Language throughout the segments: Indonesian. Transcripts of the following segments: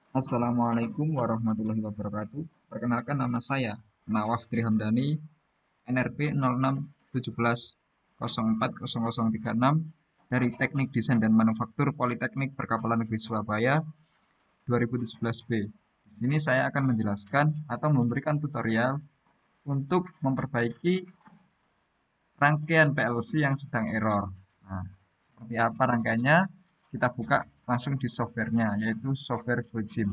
Assalamualaikum warahmatullahi wabarakatuh. Perkenalkan nama saya Nawaf Trihamdani, NRP 0617104036 dari Teknik Desain dan Manufaktur Politeknik Perkapalan Negeri Surabaya 2017 B. Di sini saya akan menjelaskan atau memberikan tutorial untuk memperbaiki rangkaian PLC yang sedang error. Nah, seperti apa rangkaiannya? Kita buka langsung di softwarenya, yaitu software FluidSim.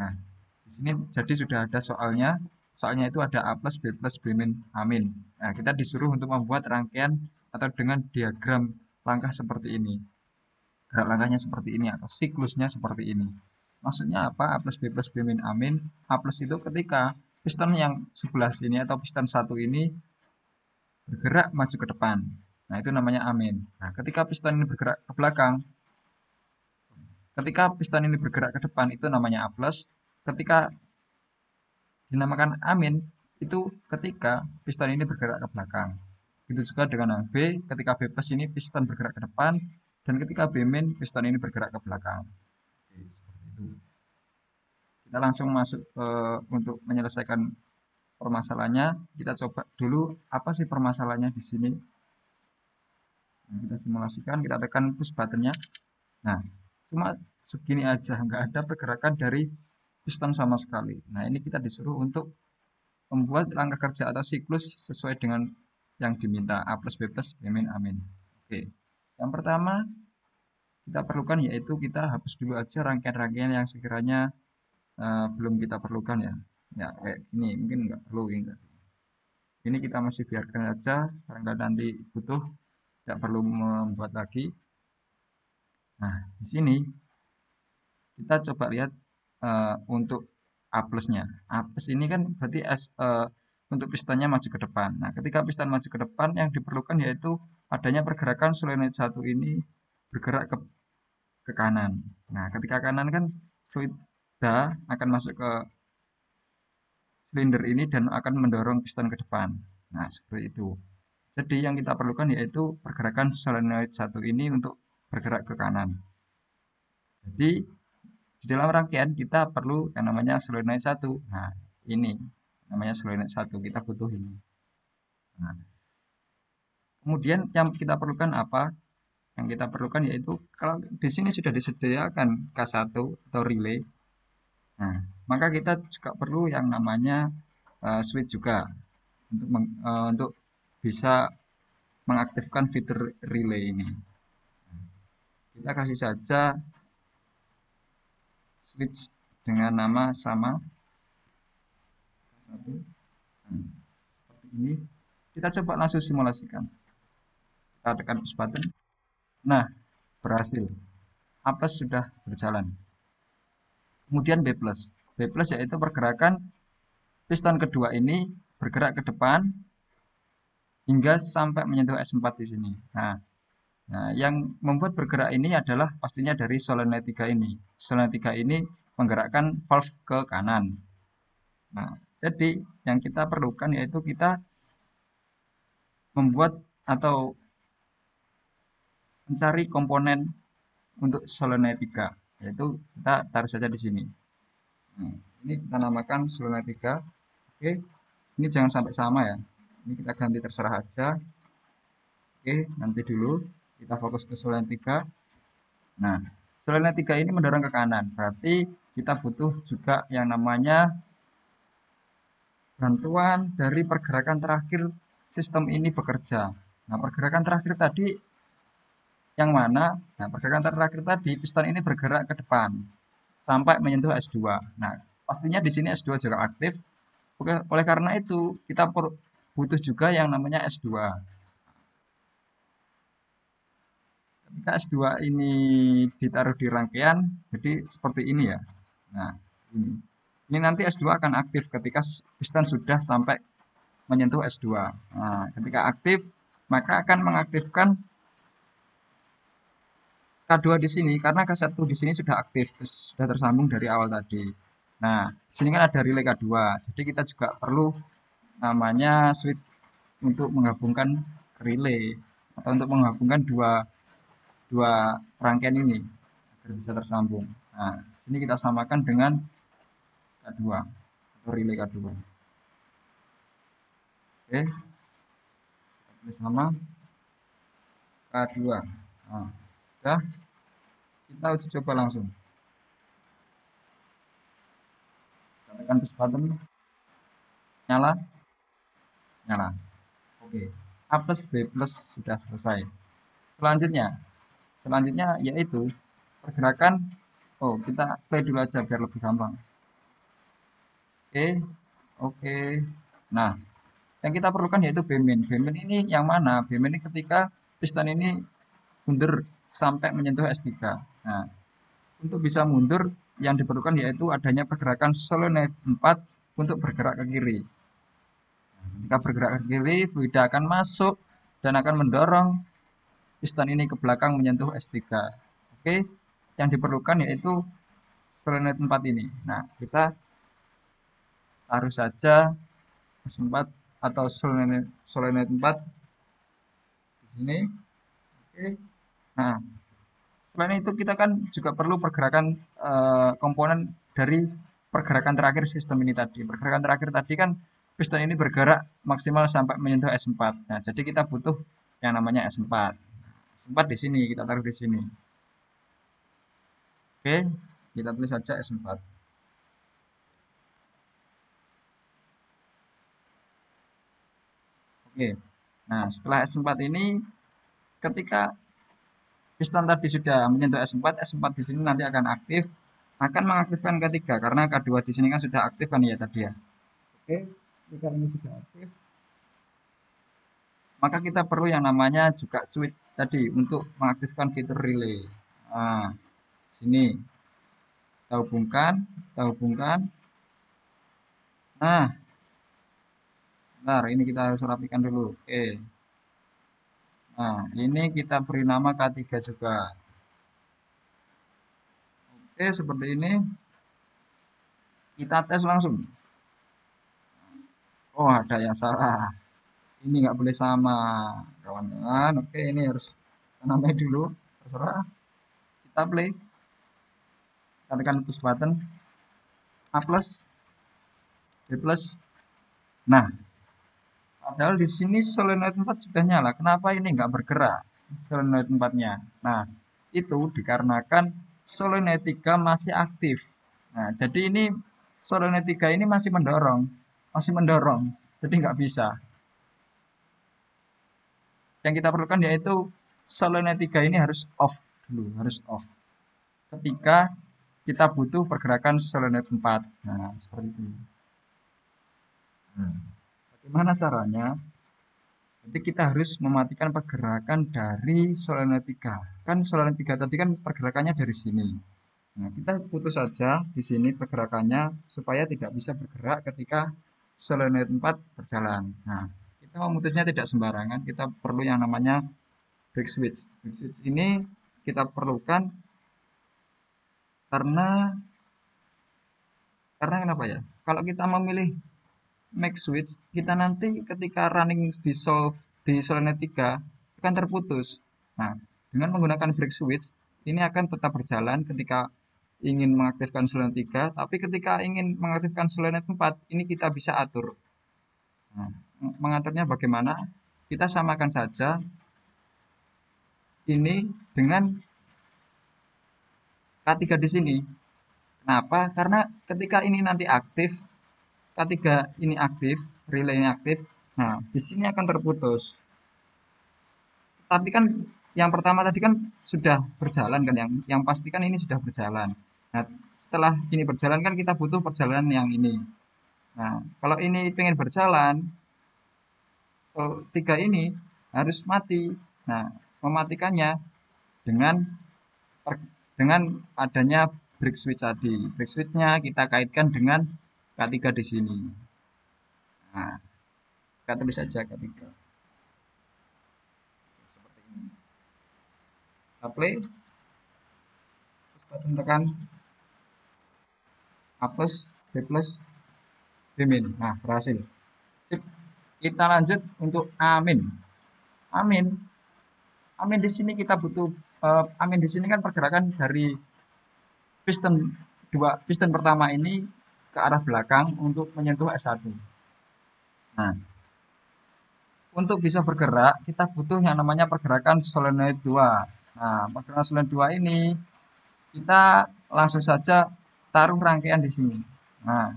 Nah, di sini jadi sudah ada soalnya. Soalnya itu ada A plus, B plus, B min, A min. Nah, kita disuruh untuk membuat rangkaian atau dengan diagram langkah seperti ini. Gerak langkahnya seperti ini atau siklusnya seperti ini. Maksudnya apa? A plus, B plus, B min, A min. A plus itu ketika piston yang sebelah sini atau piston satu ini bergerak maju ke depan. Nah, itu namanya A min. Nah, ketika piston ini bergerak ke belakang, ketika piston ini bergerak ke depan itu namanya A plus. Ketika dinamakan amin itu ketika piston ini bergerak ke belakang. Begitu juga dengan yang B, ketika B plus ini piston bergerak ke depan, dan ketika B min piston ini bergerak ke belakang. Oke, seperti itu. Kita langsung masuk untuk menyelesaikan permasalahannya. Kita coba dulu apa sih permasalahannya di sini. Nah, kita simulasikan, kita tekan push buttonnya. Nah, cuma segini aja, nggak ada pergerakan dari piston sama sekali. Nah, ini kita disuruh untuk membuat langkah kerja atau siklus sesuai dengan yang diminta A plus B plus B min A min. Oke, yang pertama kita perlukan yaitu kita hapus dulu aja rangkaian-rangkaian yang sekiranya belum kita perlukan ya. Ya kayak gini mungkin nggak perlu ini. Ini kita masih biarkan aja, barangkali nanti butuh, tidak perlu membuat lagi. Nah, di sini kita coba lihat untuk A plusnya. A plus ini kan berarti untuk pistonnya maju ke depan. Nah, ketika piston maju ke depan yang diperlukan yaitu adanya pergerakan solenoid satu ini bergerak ke kanan. Nah, ketika kanan kan fluid akan masuk ke silinder ini dan akan mendorong piston ke depan. Nah, seperti itu. Jadi yang kita perlukan yaitu pergerakan solenoid satu ini untuk bergerak ke kanan. Jadi di dalam rangkaian kita perlu yang namanya solenoid satu. Nah, ini namanya solenoid satu. Kita butuh ini. Nah, kemudian yang kita perlukan apa? Yang kita perlukan yaitu kalau di sini sudah disediakan K1 atau relay. Nah, maka kita juga perlu yang namanya switch juga untuk bisa mengaktifkan fitur relay ini. Kita kasih saja switch dengan nama sama. Nah, seperti ini. Kita coba langsung simulasikan. Kita tekan push button. Nah, berhasil. A plus sudah berjalan. Kemudian B plus. B plus yaitu pergerakan piston kedua ini bergerak ke depan hingga sampai menyentuh S4 di sini. Nah, yang membuat bergerak ini adalah pastinya dari solenoid 3 ini. Solenoid 3 ini menggerakkan valve ke kanan. Nah, jadi yang kita perlukan yaitu kita membuat atau mencari komponen untuk solenoid 3, yaitu kita taruh saja di sini. Nah, ini kita namakan solenoid 3. Oke, ini jangan sampai sama ya. Ini kita ganti terserah aja. Oke, nanti dulu kita fokus ke solenoid 3. Nah, solenoid 3 ini mendorong ke kanan. Berarti kita butuh juga yang namanya bantuan dari pergerakan terakhir sistem ini bekerja. Nah, pergerakan terakhir tadi yang mana? Nah, pergerakan terakhir tadi piston ini bergerak ke depan sampai menyentuh S2. Nah, pastinya di sini S2 juga aktif. Oke, oleh karena itu kita butuh juga yang namanya S2. Ketika S2 ini ditaruh di rangkaian, jadi seperti ini ya. Nah, ini. Ini nanti S2 akan aktif ketika piston sudah sampai menyentuh S2. Nah, ketika aktif, maka akan mengaktifkan K2 di sini karena K1 di sini sudah aktif, sudah tersambung dari awal tadi. Nah, di sini kan ada relay K2. Jadi kita juga perlu namanya switch untuk menggabungkan relay atau untuk menggabungkan dua dua rangkaian ini biar bisa tersambung. Nah, di sini kita samakan dengan K2 atau relay K2. Oke, kita tulis sama K2. Nah, udah, kita uji coba langsung. Kita tekan push button, nyala, nyala. Oke, A plus B plus sudah selesai. Selanjutnya yaitu pergerakan. Oh, kita play dulu aja biar lebih gampang. Oke, oke. Nah, yang kita perlukan yaitu Bmin. Bmin ini yang mana? Bmin ini ketika piston ini mundur sampai menyentuh S3. Nah, untuk bisa mundur yang diperlukan yaitu adanya pergerakan solenoid 4 untuk bergerak ke kiri. Ketika bergerak ke kiri, fluida akan masuk dan akan mendorong piston ini ke belakang menyentuh S3. Oke, yang diperlukan yaitu solenoid 4 ini. Nah, kita taruh saja S4 atau solenoid 4 di sini. Oke. Nah, selain itu kita kan juga perlu pergerakan komponen dari pergerakan terakhir sistem ini tadi. Pergerakan terakhir tadi kan piston ini bergerak maksimal sampai menyentuh S4. Nah, jadi kita butuh yang namanya S4. S4 di sini, kita taruh di sini. Oke, kita tulis saja S4. Oke. Nah, setelah S4 ini ketika piston tadi sudah menyentuh S4, S4 di sini nanti akan aktif, akan mengaktifkan K3 karena K2 di sini kan sudah aktif kan ya tadi ya. Oke, ketika ini sudah aktif, maka kita perlu yang namanya juga switch tadi untuk mengaktifkan fitur relay. Nah, sini kita hubungkan. Nah, bentar, ini kita harus rapikan dulu. Oke. Nah, ini kita beri nama K3 juga. Oke, seperti ini. Kita tes langsung. Oh, ada yang salah. Ini nggak boleh sama, kawan-kawan. Oke, ini harus namanya dulu. Terserah. Kita play. Kita tekan push button. A plus, B plus. Nah, padahal di sini solenoid 4 sudah nyala. Kenapa ini nggak bergerak solenoid 4-nya? Nah, itu dikarenakan solenoid 3 masih aktif. Nah, jadi ini solenoid 3 ini masih mendorong. Jadi nggak bisa. Yang kita perlukan yaitu solenoid 3 ini harus off dulu, harus off. Ketika kita butuh pergerakan solenoid 4. Nah, seperti itu. Bagaimana caranya? Jadi kita harus mematikan pergerakan dari solenoid 3. Kan solenoid 3 tadi kan pergerakannya dari sini. Nah, kita putus saja di sini pergerakannya supaya tidak bisa bergerak ketika solenoid 4 berjalan. Nah, kita memutusnya tidak sembarangan, kita perlu yang namanya break switch. Break switch ini kita perlukan karena kenapa ya? Kalau kita memilih make switch, kita nanti ketika running di solenoid 3 akan terputus. Nah, dengan menggunakan break switch, ini akan tetap berjalan ketika ingin mengaktifkan solenoid 3, tapi ketika ingin mengaktifkan solenoid 4, ini kita bisa atur. Nah, mengaturnya bagaimana? Kita samakan saja ini dengan K3 di sini. Kenapa? Karena ketika ini nanti aktif, K3 ini aktif, relay ini aktif, nah di sini akan terputus. Tapi kan yang pertama tadi kan sudah berjalan kan, yang pasti kan ini sudah berjalan. Nah, setelah ini berjalan kan kita butuh perjalanan yang ini. Nah, kalau ini pengen berjalan, tiga ini harus mati. Nah, mematikannya dengan dengan adanya break switch tadi. Break switch-nya kita kaitkan dengan K3 di sini. Nah, kita tulis saja K3. Seperti ini. Kita play, terus button tekan A plus, B plus, B min. Nah, berhasil. Sip. Kita lanjut untuk amin. Amin. Amin di sini kita butuh amin di sini kan pergerakan dari piston piston pertama ini ke arah belakang untuk menyentuh S1. Nah, untuk bisa bergerak, kita butuh yang namanya pergerakan solenoid 2. Nah, pergerakan solenoid 2 ini kita langsung saja taruh rangkaian di sini. Nah,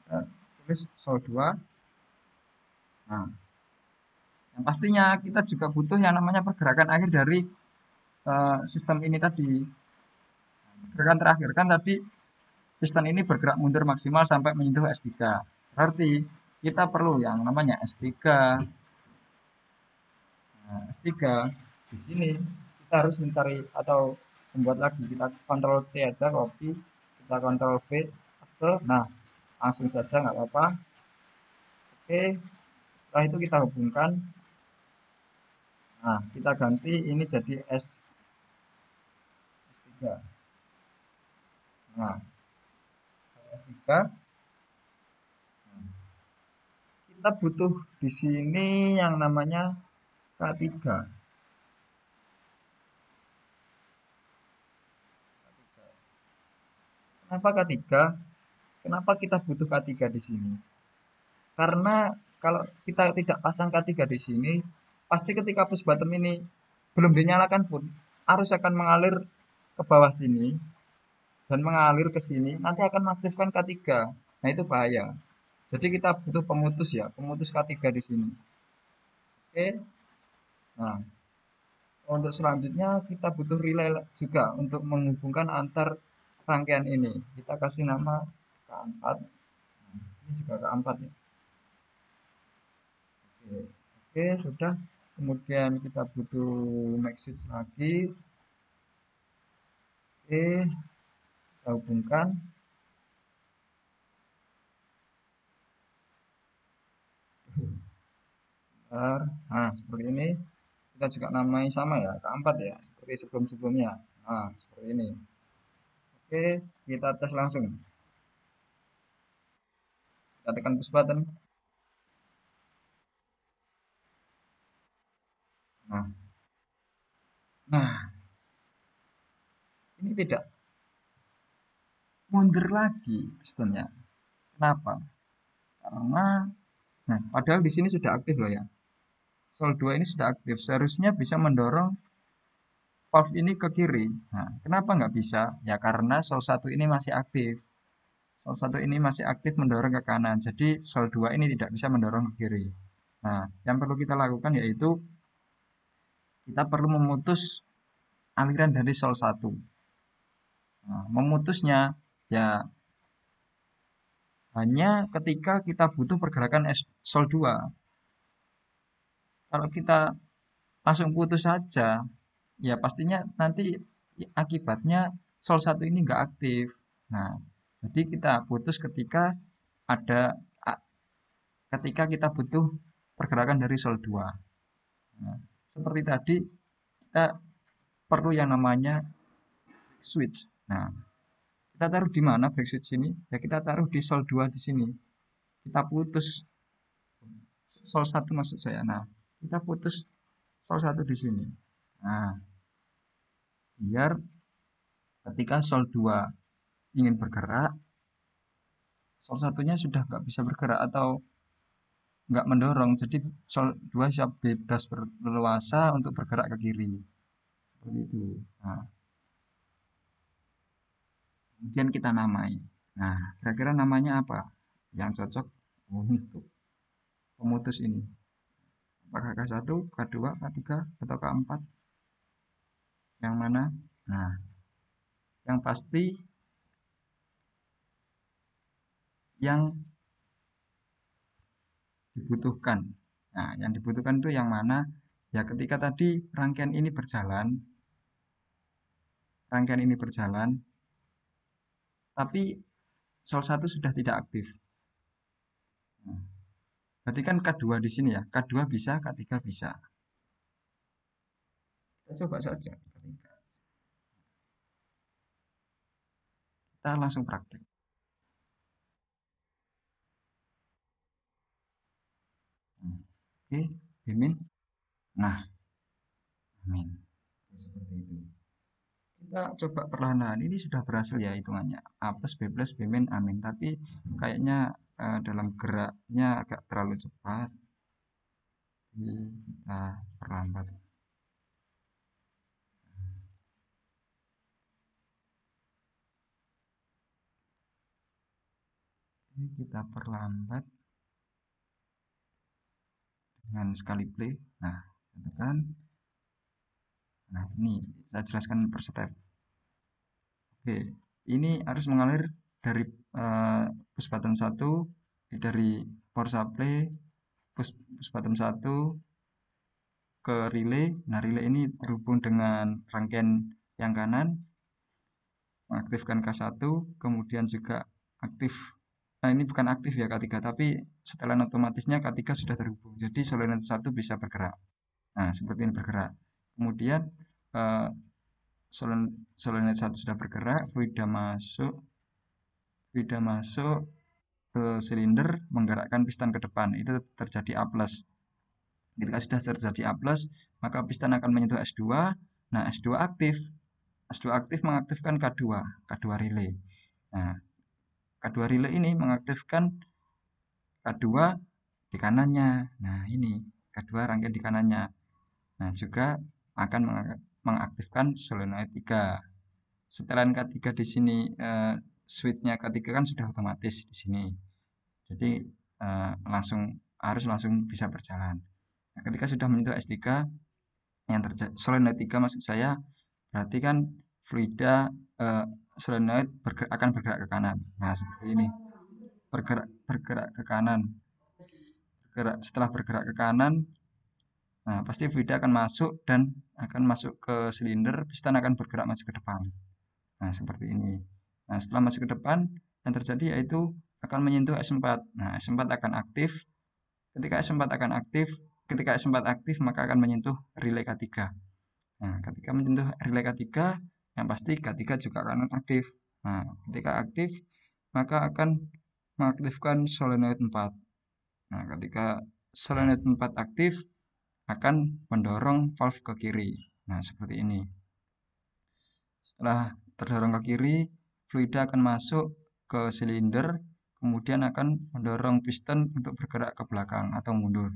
kita tulis sol 2. Nah, yang pastinya kita juga butuh yang namanya pergerakan akhir dari sistem ini tadi. Pergerakan terakhir kan tadi piston ini bergerak mundur maksimal sampai menyentuh S3. Berarti kita perlu yang namanya S3. Nah, S3 di sini kita harus mencari atau membuat lagi. Kita kontrol C aja, copy. Kita kontrol V, paste. Nah, langsung saja nggak apa-apa. Oke, setelah itu kita hubungkan. Nah, kita ganti ini jadi S3. Nah, S3 kita butuh di sini yang namanya K3. Kenapa K3? Kenapa kita butuh K3 di sini? Karena kalau kita tidak pasang K3 di sini, pasti ketika push bottom ini belum dinyalakan pun, arus akan mengalir ke bawah sini dan mengalir ke sini, nanti akan mengaktifkan K3. Nah, itu bahaya. Jadi kita butuh pemutus ya, pemutus K3 di sini. Oke. Nah, untuk selanjutnya kita butuh relay juga untuk menghubungkan antar rangkaian ini. Kita kasih nama K4. Ini juga K4 ya. Oke, oke sudah. Kemudian kita butuh make switch lagi. Oke, kita hubungkan. Bentar. Nah, seperti ini. Kita juga namai sama ya, K4 ya, seperti sebelum-sebelumnya. Nah, seperti ini. Oke, kita tes langsung. Kita tekan push button. Nah, nah, ini tidak mundur lagi pistonnya. Kenapa? Karena, nah, padahal di sini sudah aktif loh ya. Sol 2 ini sudah aktif. Seharusnya bisa mendorong valve ini ke kiri. Nah, kenapa nggak bisa? Ya karena sol 1 ini masih aktif. Sol 1 ini masih aktif mendorong ke kanan. Jadi sol 2 ini tidak bisa mendorong ke kiri. Nah, yang perlu kita lakukan yaitu kita perlu memutus aliran dari sol 1. Nah, memutusnya ya hanya ketika kita butuh pergerakan sol 2. Kalau kita langsung putus saja, ya pastinya nanti akibatnya sol 1 ini nggak aktif. Nah, jadi kita putus ada ketika kita butuh pergerakan dari sol 2. Nah, seperti tadi kita perlu yang namanya switch. Nah, kita taruh di mana break switch ini? Ya kita taruh di sol 2 di sini. Kita putus sol 1 maksud saya. Nah, kita putus sol 1 di sini. Nah, biar ketika sol 2 ingin bergerak, sol satunya sudah nggak bisa bergerak atau nggak mendorong. Jadi sol 2 siap bebas berleluasa untuk bergerak ke kiri. Seperti itu. Nah, kemudian kita namai. Nah, kira-kira namanya apa yang cocok untuk pemutus ini? Apakah K1, K2, K3, atau K4? Yang mana? Nah, yang pasti yang dibutuhkan. Nah, yang dibutuhkan itu yang mana? Ya ketika tadi rangkaian ini berjalan, tapi sol 1 sudah tidak aktif. Nah, berarti kan K2 di sini ya. K2 bisa, K3 bisa. Kita coba saja. Kita langsung praktek. Nah, oke, Mimin. Nah, amin. Seperti itu. Kita coba perlahan-lahan, ini sudah berhasil ya hitungannya. A plus, B plus, B min, A min. Tapi kayaknya dalam geraknya agak terlalu cepat. Jadi kita perlambat. Ini kita perlambat dengan sekali play. Nah, tekan. Nah, ini saya jelaskan per step. Oke, ini harus mengalir dari push button 1, dari power supply push button 1 ke relay. Nah, relay ini terhubung dengan rangkaian yang kanan, mengaktifkan K1, kemudian juga aktif. Nah, ini bukan aktif ya K3, tapi setelan otomatisnya K3 sudah terhubung. Jadi solenoid 1 bisa bergerak. Nah, seperti ini bergerak. Kemudian eh, solenoid 1 sudah bergerak, fluida masuk ke silinder menggerakkan piston ke depan. Itu terjadi A+. Ketika sudah terjadi A+, maka piston akan menyentuh S2. Nah, S2 aktif. S2 aktif mengaktifkan K2, K2 relay. Nah, K2 relay ini mengaktifkan K2 di kanannya. Nah, ini K2 rangkaian di kanannya. Nah, juga akan mengaktifkan solenoid 3. Setelan K3 di sini switch-nya K3 kan sudah otomatis di sini. Jadi harus langsung bisa berjalan. Nah, ketika sudah menyentuh S3 yang terjadi solenoid 3 maksud saya, berarti kan fluida solenoid akan bergerak ke kanan. Nah, seperti ini. Bergerak ke kanan. Setelah bergerak ke kanan, nah pasti fluida akan masuk dan akan masuk ke silinder, piston akan bergerak maju ke depan. Nah, seperti ini. Nah, setelah masuk ke depan, yang terjadi yaitu akan menyentuh S4. Nah, S4 akan aktif. Ketika S4 akan aktif, ketika S4 aktif maka akan menyentuh relay K3. Nah, ketika menyentuh relay K3, yang pasti K3 juga akan aktif. Nah, ketika aktif, maka akan mengaktifkan solenoid 4. Nah, ketika solenoid 4 aktif, akan mendorong valve ke kiri. Nah, seperti ini. Setelah terdorong ke kiri, fluida akan masuk ke silinder, kemudian akan mendorong piston untuk bergerak ke belakang atau mundur.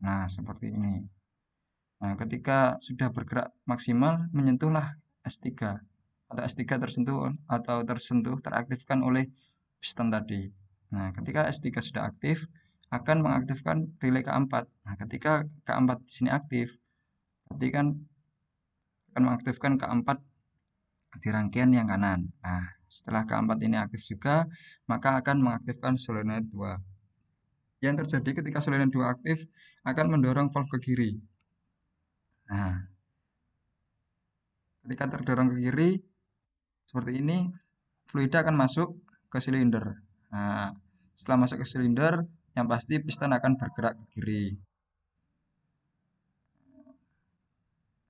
Nah, seperti ini. Nah, ketika sudah bergerak maksimal, menyentuhlah S3 atau S3 tersentuh teraktifkan oleh piston tadi. Nah, ketika S3 sudah aktif, akan mengaktifkan relay K4. Nah, ketika K4 di sini aktif, berarti kan akan mengaktifkan K4 di rangkaian yang kanan. Nah, setelah K4 ini aktif juga, maka akan mengaktifkan solenoid 2. Yang terjadi ketika solenoid 2 aktif, akan mendorong valve ke kiri. Nah, ketika terdorong ke kiri, seperti ini, fluida akan masuk ke silinder. Nah, setelah masuk ke silinder, yang pasti piston akan bergerak ke kiri.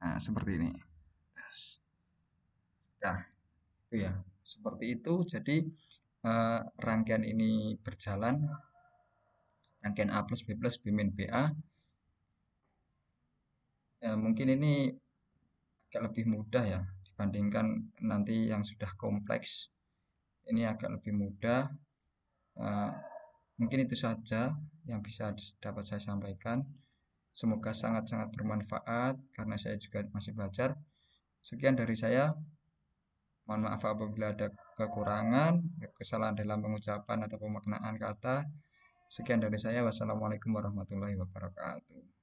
Nah, seperti ini. Nah, itu ya. Seperti itu. Jadi, rangkaian ini berjalan. Rangkaian A plus B plus B min BA. Mungkin ini agak lebih mudah ya dibandingkan nanti yang sudah kompleks. Ini agak lebih mudah. Eh, Mungkin itu saja yang bisa dapat saya sampaikan. Semoga sangat-sangat bermanfaat karena saya juga masih belajar. Sekian dari saya. Mohon maaf apabila ada kekurangan, kesalahan dalam pengucapan atau pemaknaan kata. Sekian dari saya. Wassalamualaikum warahmatullahi wabarakatuh.